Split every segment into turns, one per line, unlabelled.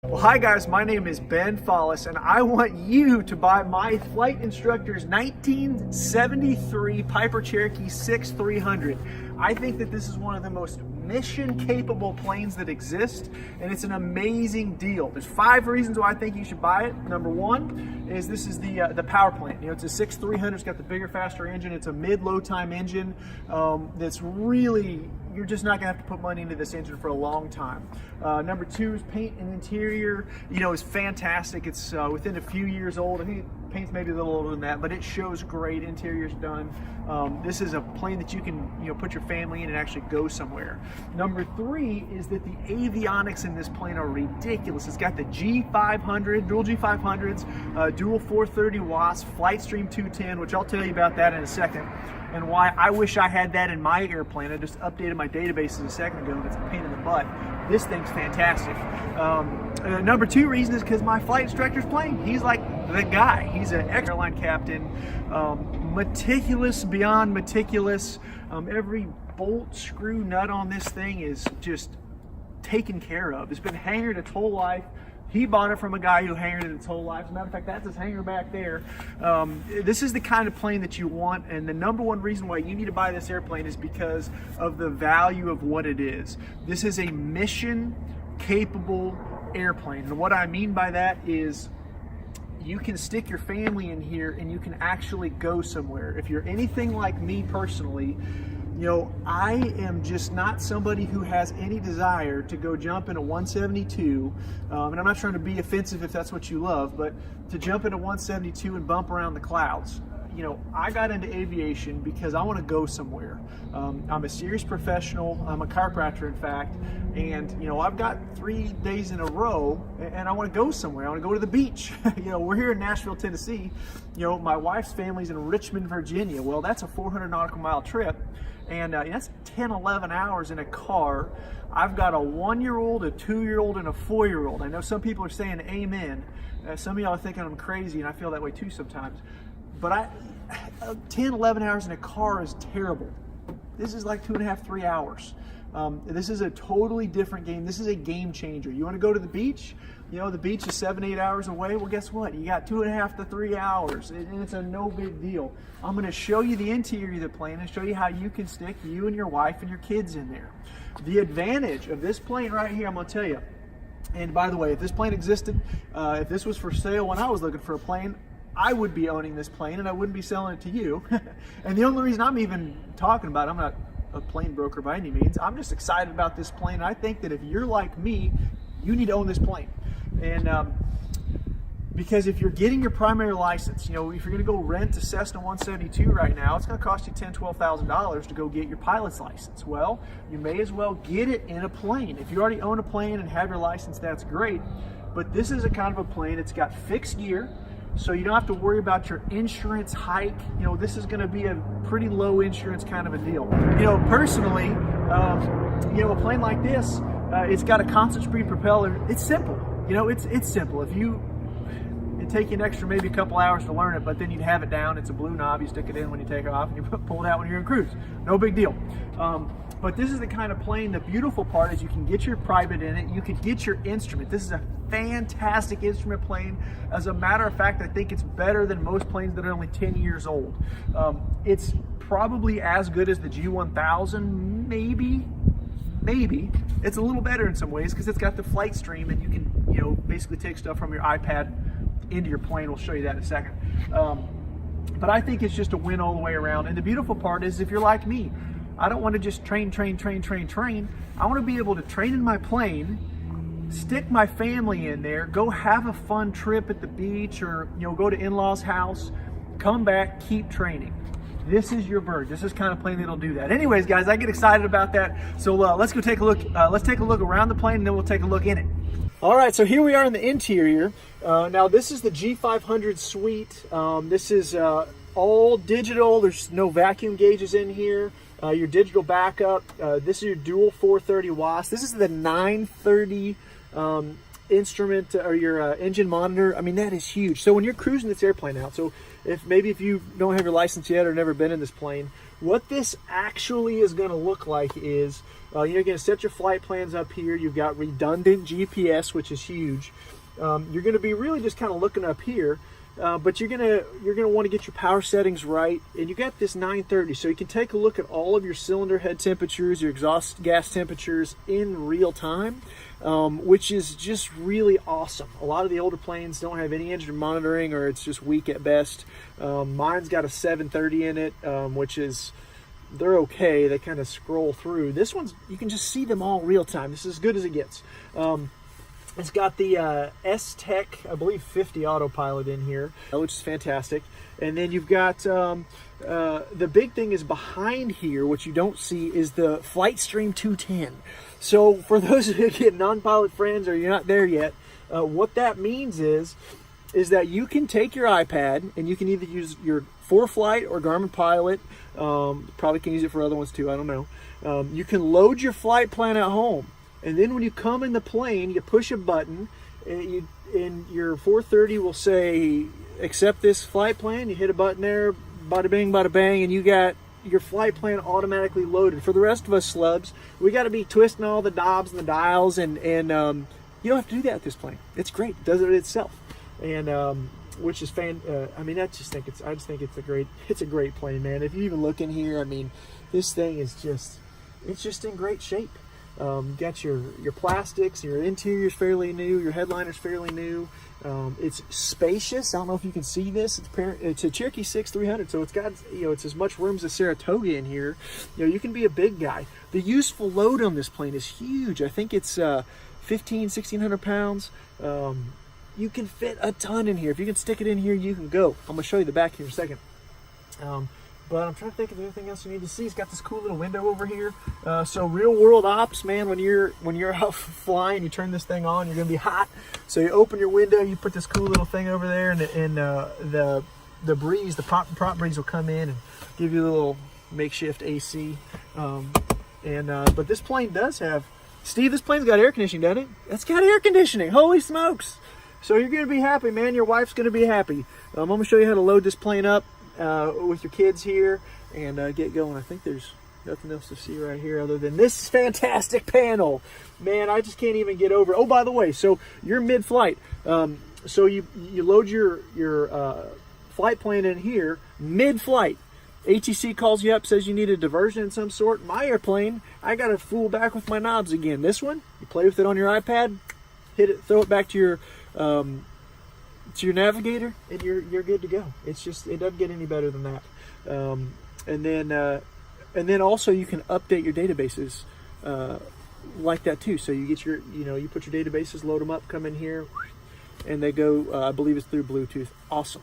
Well, hi guys, my name is Ben Follis, and I want you to buy my flight instructor's 1973 Piper Cherokee 6300. I think that this is one of the most mission-capable planes that exist, and it's an amazing deal. There's 5 reasons why I think you should buy it. Number one is this is the power plant. You know, it's a 6300. It's got the bigger, faster engine. It's a mid-low time engine that's really, you're just not gonna have to put money into this engine for a long time. Number 2 is paint and interior. You know, is fantastic. It's within a few years old. I think paint's maybe a little older than that, but it shows great. Interior's done. This is a plane that you can, you know, put your family in and actually go somewhere. Number 3 is that the avionics in this plane are ridiculous. It's got the G500, dual G500s, dual 430 watts, flight stream 210, which I'll tell you about that in a second, and why I wish I had that in my airplane. I just updated my databases a second ago, and it's a pain in the butt. This thing's fantastic. Number 2 reason is because my flight instructor's plane. He's like the guy. He's an ex-airline captain, meticulous beyond meticulous. Every bolt, screw, nut on this thing is just taken care of. It's been hangared its whole life. He bought it from a guy who hangared it its whole life. As a matter of fact, that's his hangar back there. This is the kind of plane that you want, and the number 1 reason why you need to buy this airplane is because of the value of what it is. This is a mission-capable airplane, and what I mean by that is you can stick your family in here and you can actually go somewhere. If you're anything like me personally, you know, I am just not somebody who has any desire to go jump in a 172, and I'm not trying to be offensive if that's what you love, but to jump in a 172 and bump around the clouds. You know, I got into aviation because I want to go somewhere. I'm a serious professional. I'm a chiropractor, in fact, and you know, I've got 3 days in a row, and I want to go somewhere. I want to go to the beach. You know, we're here in Nashville, Tennessee. You know, my wife's family's in Richmond, Virginia. Well, that's a 400 nautical mile trip, and that's 10, 11 hours in a car. I've got a 1-year-old, a 2-year-old, and a 4-year-old. I know some people are saying amen. Some of y'all are thinking I'm crazy, and I feel that way too sometimes. But 10, 11 hours in a car is terrible. This is like 2.5, 3 hours. This is a totally different game. This is a game changer. You want to go to the beach? You know, the beach is 7, 8 hours away. Well, guess what? You got 2.5 to 3 hours, and it's a no big deal. I'm going to show you the interior of the plane and show you how you can stick you and your wife and your kids in there. The advantage of this plane right here, I'm going to tell you. And by the way, if this plane existed, if this was for sale when I was looking for a plane, I would be owning this plane and I wouldn't be selling it to you. And the only reason I'm even talking about it, I'm not a plane broker by any means. I'm just excited about this plane. I think that if you're like me, you need to own this plane. And because if you're getting your primary license, you know, if you're going to go rent a Cessna 172 right now, it's going to cost you $10,000, $12,000 to go get your pilot's license. Well, you may as well get it in a plane. If you already own a plane and have your license, that's great. But this is a kind of a plane. It's got fixed gear, so you don't have to worry about your insurance hike. You know, this is going to be a pretty low insurance kind of a deal. You know, personally, you know, a plane like this, it's got a constant speed propeller. It's simple. You know, it's simple. It'd take you an extra maybe a couple hours to learn it, but then you'd have it down. It's a blue knob. You stick it in when you take off, and you pull it out when you're in cruise. No big deal. But this is the kind of plane, the beautiful part is you can get your private in it. You can get your instrument. This is a fantastic instrument plane. As a matter of fact, I think it's better than most planes that are only 10 years old. It's probably as good as the G1000, maybe. It's a little better in some ways because it's got the flight stream, and you can, you know, basically take stuff from your iPad into your plane. We'll show you that in a second. But I think it's just a win all the way around. And the beautiful part is, if you're like me, I don't want to just train. I want to be able to train in my plane, stick my family in there, go have a fun trip at the beach, or, you know, go to in-laws' house, come back, keep training. This is your bird. This is kind of plane that'll do that. Anyways, guys, I get excited about that. So let's go take a look. Let's take a look around the plane, and then we'll take a look in it. All right, so here we are in the interior. Now this is the G500 suite. This is all digital. There's no vacuum gauges in here. Your digital backup. This is your dual 430 watts. This is the 930 instrument or your engine monitor, I mean, that is huge. So when you're cruising this airplane out, so if you don't have your license yet or never been in this plane, what this actually is going to look like is you're going to set your flight plans up here. You've got redundant GPS, which is huge. You're going to be really just kind of looking up here, but you're gonna want to get your power settings right, and you got this 930, so you can take a look at all of your cylinder head temperatures, your exhaust gas temperatures in real time, which is just really awesome. A lot of the older planes don't have any engine monitoring, or it's just weak at best. Mine's got a 730 in it, which is, they're okay. They kind of scroll through. This one's, you can just see them all real time. This is as good as it gets. It's got the S-Tech, I believe, 50 autopilot in here, which is fantastic. And then you've got, the big thing is behind here, what you don't see, is the Flight Stream 210. So for those of you who get non-pilot friends or you're not there yet, what that means is that you can take your iPad and you can either use your ForeFlight or Garmin Pilot. Probably can use it for other ones too, I don't know. You can load your flight plan at home. And then when you come in the plane, you push a button, and your 430 will say, accept this flight plan. You hit a button there, bada bing, bada bang, and you got your flight plan automatically loaded. For the rest of us slubs, we got to be twisting all the knobs and the dials, and you don't have to do that with this plane. It's great. It does it itself. And which is I mean, I just think it's a great plane, man. If you even look in here, I mean, this thing is just in great shape. Got your plastics, your interior's fairly new, your headliner's fairly new. It's spacious. I don't know if you can see this. It's a Cherokee 6300, so it's got, it's as much room as a Saratoga in here. You can be a big guy. The useful load on this plane is huge. I think it's 1,600 pounds. You can fit a ton in here. If you can stick it in here, you can go. I'm gonna show you the back here in a second. But I'm trying to think of anything else you need to see. It's got this cool little window over here. So real world ops, man, when you're out flying, you turn this thing on, you're gonna be hot. So you open your window, you put this cool little thing over there, and the breeze, the prop breeze will come in and give you a little makeshift AC. But this plane does have, Steve, this plane's got air conditioning, doesn't it? It's got air conditioning, holy smokes. So you're gonna be happy, man. Your wife's gonna be happy. I'm gonna show you how to load this plane up with your kids here and get going. I think there's nothing else to see right here other than this fantastic panel. Man, I just can't even get over it. Oh, by the way, so you're mid-flight. So you load your flight plan in here mid-flight. ATC calls you up, says you need a diversion in some sort. My airplane, I got to fool back with my knobs again. This one, you play with it on your iPad, hit it, throw it back to your navigator, and you're good to go. It doesn't get any better than that. And then also you can update your databases like that too. So you get you put your databases, load them up, come in here, and they go. I believe it's through Bluetooth. Awesome.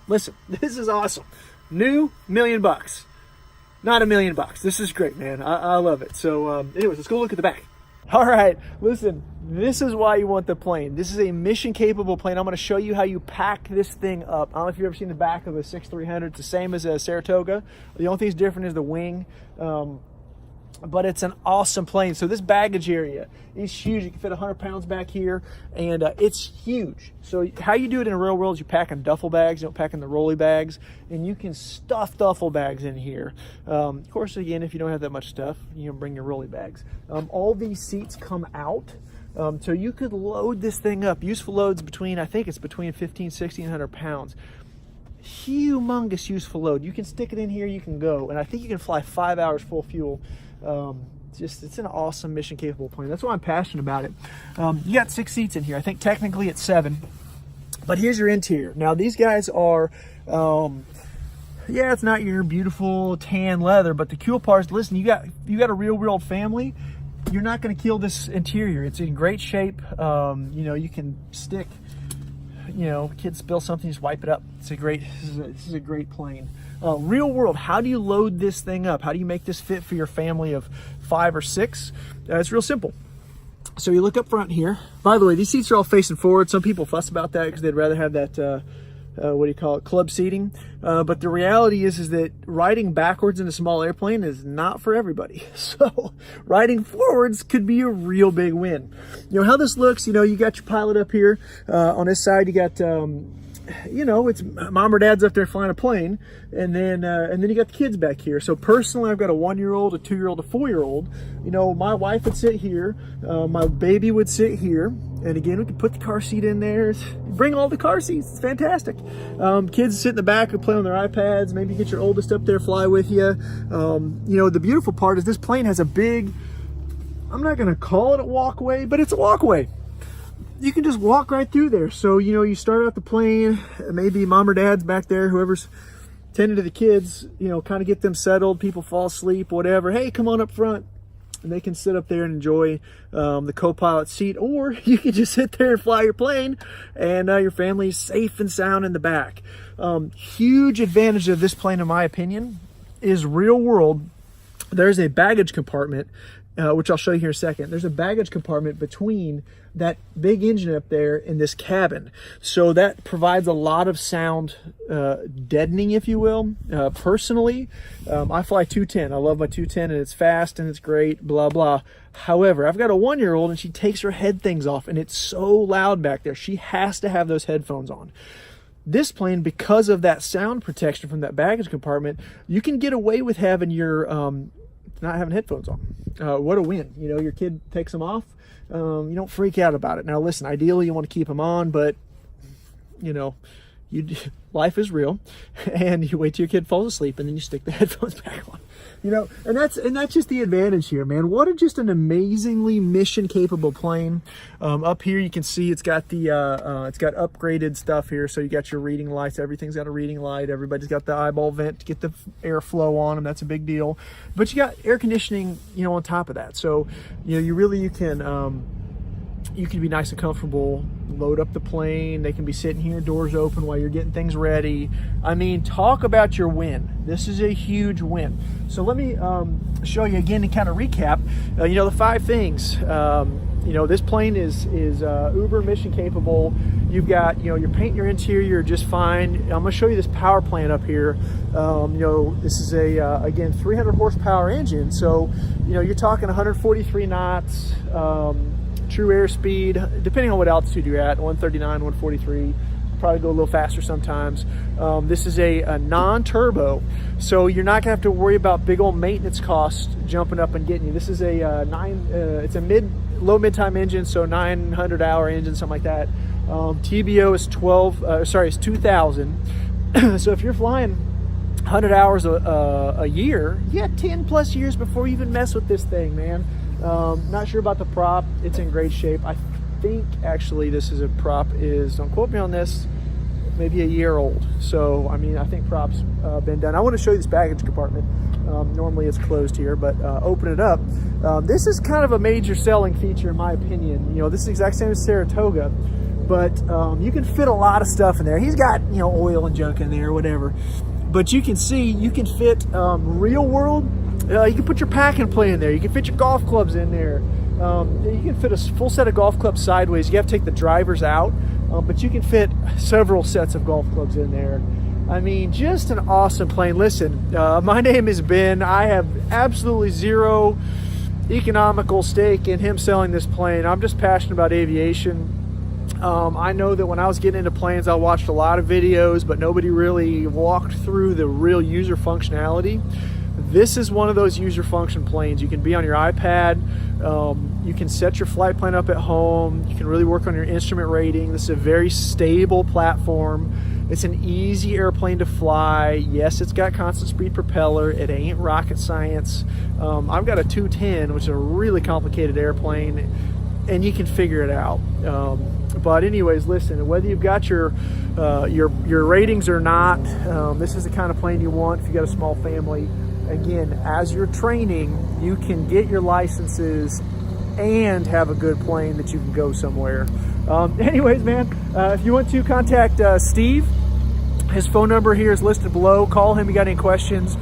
Listen, this is awesome. New $1 million, not $1 million. This is great, man. I love it. So, anyways, let's go look at the back. All right, listen, this is why you want the plane. This is a mission-capable plane. I'm going to show you how you pack this thing up. I don't know if you've ever seen the back of a 6300. It's the same as a Saratoga. The only thing that's different is the wing, but it's an awesome plane. So this baggage area is huge. You can fit 100 pounds back here, and it's huge. So how you do it in the real world is you pack in duffel bags. You don't pack in the rolly bags, and you can stuff duffel bags in here. Of course, again, if you don't have that much stuff, you can bring your rolly bags. All these seats come out, so you could load this thing up. Useful loads I think it's between 1,500–1,600 pounds. Humongous useful load. You can stick it in here, you can go, and I think you can fly 5 hours full fuel. It's an awesome mission capable plane. That's why I'm passionate about it. You got 6 seats in here. I think technically it's 7, but here's your interior. Now these guys are it's not your beautiful tan leather, but the cool part is, listen, you got a real world family. You're not going to kill this interior. It's in great shape. You can stick, kids spill something, just wipe it up. This is a great plane. Real world, how do you load this thing up? How do you make this fit for your family of 5 or 6? It's real simple. So you look up front here. By the way, these seats are all facing forward. Some people fuss about that because they'd rather have that what do you call it, club seating. But the reality is that riding backwards in a small airplane is not for everybody. So riding forwards could be a real big win. You know how this looks, you know, you got your pilot up here. On this side, you got, you know, it's mom or dad's up there flying a plane, and then you got the kids back here. So personally, I've got a 1-year-old, a 2-year-old, a 4-year-old. You know, my wife would sit here, my baby would sit here, and again, we could put the car seat in there. Bring all the car seats. It's fantastic. Kids sit in the back and play on their iPads. Maybe get your oldest up there, fly with you. You know, the beautiful part is this plane has a big, I'm not going to call it a walkway, but it's a walkway. You can just walk right through there. So, you know, you start out the plane, maybe mom or dad's back there, whoever's tending to the kids, you know, kind of get them settled, people fall asleep, whatever. Hey, come on up front. And they can sit up there and enjoy the co-pilot seat, or you can just sit there and fly your plane, and your family's safe and sound in the back. Huge advantage of this plane, in my opinion, is real world. There's a baggage compartment, which I'll show you here in a second. There's a baggage compartment between that big engine up there in this cabin. So that provides a lot of sound deadening, if you will. Personally, I fly 210. I love my 210, and it's fast and it's great, blah, blah. However, I've got a 1-year-old, and she takes her head things off, and it's so loud back there. She has to have those headphones on. This plane, because of that sound protection from that baggage compartment, you can get away with having your not having headphones on. What a win. You know, your kid takes them off. You don't freak out about it. Now listen, ideally you want to keep them on, but you know, life is real, and you wait till your kid falls asleep, and then you stick the headphones back on. You know, and that's just the advantage here, man. What just an amazingly mission capable plane. Up here you can see it's got the it's got upgraded stuff here. So you got your reading lights. Everything's got a reading light. Everybody's got the eyeball vent to get the airflow on them. That's a big deal. But you got air conditioning, you know, on top of that. So you know, you can be nice and comfortable, load up the plane. They can be sitting here, doors open while you're getting things ready. I mean, talk about your win. This is a huge win. So let me show you again and kind of recap, you know, the 5 things. You know, this plane is uber mission capable. You've got, you know, you're painting your interior just fine. I'm going to show you this power plant up here. You know, this is a, again, 300 horsepower engine. So, you know, you're talking 143 knots, true airspeed, depending on what altitude you're at, 139, 143, probably go a little faster sometimes. This is a non-turbo, so you're not gonna have to worry about big old maintenance costs jumping up and getting you. This is a it's a low mid-time engine, so 900 hour engine, something like that. TBO is it's 2,000. So if you're flying 100 hours a year, you got 10 plus years before you even mess with this thing, man. Not sure about the prop. It's in great shape. I think actually this is a prop is, don't quote me on this, maybe a year old. So, I mean, I think prop's been done. I want to show you this baggage compartment. Normally it's closed here, but open it up. This is kind of a major selling feature in my opinion. You know, this is the exact same as Saratoga, but you can fit a lot of stuff in there. He's got, you know, oil and junk in there, whatever. But you can see, you can fit real world. You can put your pack and play in there. You can fit your golf clubs in there. You can fit a full set of golf clubs sideways. You have to take the drivers out, but you can fit several sets of golf clubs in there. I mean, just an awesome plane. Listen, my name is Ben. I have absolutely zero economical stake in him selling this plane. I'm just passionate about aviation. I know that when I was getting into planes, I watched a lot of videos, but nobody really walked through the real user functionality. This is one of those user function planes. You can be on your iPad. You can set your flight plan up at home. You can really work on your instrument rating. This is a very stable platform. It's an easy airplane to fly. Yes, it's got constant speed propeller. It ain't rocket science. I've got a 210, which is a really complicated airplane, and you can figure it out. But anyways, listen, whether you've got your ratings or not, this is the kind of plane you want if you got a small family. Again, as you're training, you can get your licenses and have a good plane that you can go somewhere. Anyways, man, if you want to contact Steve, his phone number here is listed below. Call him if you got any questions.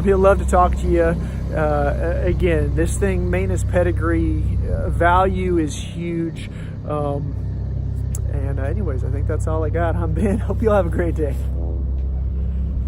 He'll love to talk to you. Again, this thing, maintenance pedigree, value is huge. And anyways, I think that's all I got. I'm Ben. Hope you all have a great day.